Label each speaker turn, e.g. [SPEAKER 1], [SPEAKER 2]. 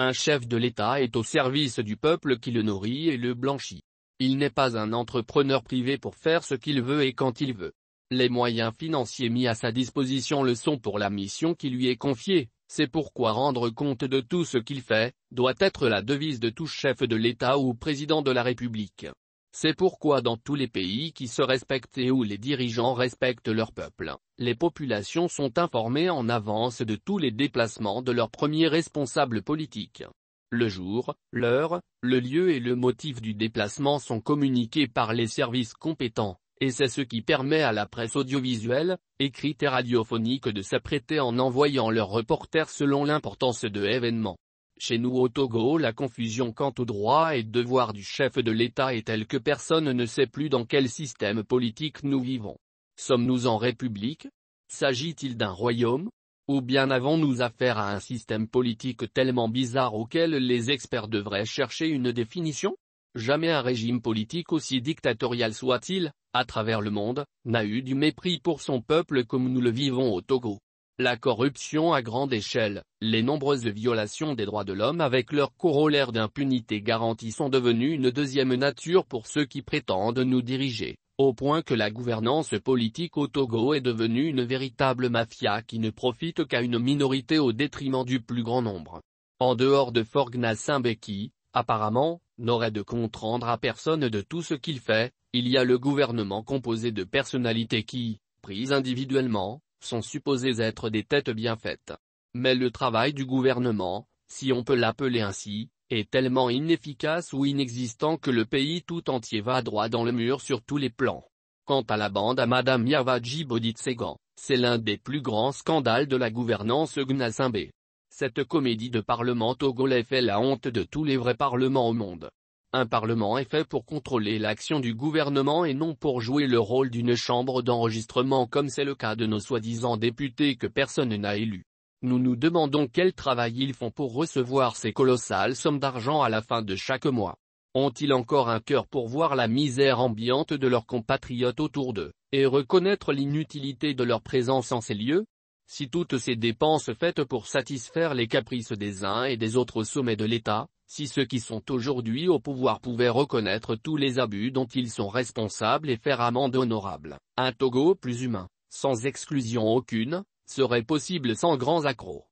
[SPEAKER 1] Un chef de l'État est au service du peuple qui le nourrit et le blanchit. Il n'est pas un entrepreneur privé pour faire ce qu'il veut et quand il veut. Les moyens financiers mis à sa disposition le sont pour la mission qui lui est confiée, c'est pourquoi rendre compte de tout ce qu'il fait, doit être la devise de tout chef de l'État ou président de la République. C'est pourquoi dans tous les pays qui se respectent et où les dirigeants respectent leur peuple, les populations sont informées en avance de tous les déplacements de leurs premiers responsables politiques. Le jour, l'heure, le lieu et le motif du déplacement sont communiqués par les services compétents, et c'est ce qui permet à la presse audiovisuelle, écrite et radiophonique de s'apprêter en envoyant leurs reporters selon l'importance de l'événement. Chez nous au Togo, la confusion quant aux droits et devoirs du chef de l'État est telle que personne ne sait plus dans quel système politique nous vivons. Sommes-nous en république? S'agit-il d'un royaume? Ou bien avons-nous affaire à un système politique tellement bizarre auquel les experts devraient chercher une définition? Jamais un régime politique aussi dictatorial soit-il, à travers le monde, n'a eu du mépris pour son peuple comme nous le vivons au Togo. La corruption à grande échelle, les nombreuses violations des droits de l'homme avec leur corollaire d'impunité garantie sont devenues une deuxième nature pour ceux qui prétendent nous diriger, au point que la gouvernance politique au Togo est devenue une véritable mafia qui ne profite qu'à une minorité au détriment du plus grand nombre. En dehors de Faure Gnassingbé qui, apparemment, n'aurait de compte rendre à personne de tout ce qu'il fait, il y a le gouvernement composé de personnalités qui, prises individuellement, sont supposées être des têtes bien faites. Mais le travail du gouvernement, si on peut l'appeler ainsi, est tellement inefficace ou inexistant que le pays tout entier va droit dans le mur sur tous les plans. Quant à la bande à Madame Yava Djibouti Tsegan, c'est l'un des plus grands scandales de la gouvernance Gnassingbé. Cette comédie de parlement togolais fait la honte de tous les vrais parlements au monde. Un parlement est fait pour contrôler l'action du gouvernement et non pour jouer le rôle d'une chambre d'enregistrement comme c'est le cas de nos soi-disant députés que personne n'a élus. Nous nous demandons quel travail ils font pour recevoir ces colossales sommes d'argent à la fin de chaque mois. Ont-ils encore un cœur pour voir la misère ambiante de leurs compatriotes autour d'eux, et reconnaître l'inutilité de leur présence en ces lieux? Si toutes ces dépenses faites pour satisfaire les caprices des uns et des autres au sommet de l'État, si ceux qui sont aujourd'hui au pouvoir pouvaient reconnaître tous les abus dont ils sont responsables et faire amende honorable, un Togo plus humain, sans exclusion aucune, serait possible sans grands accros.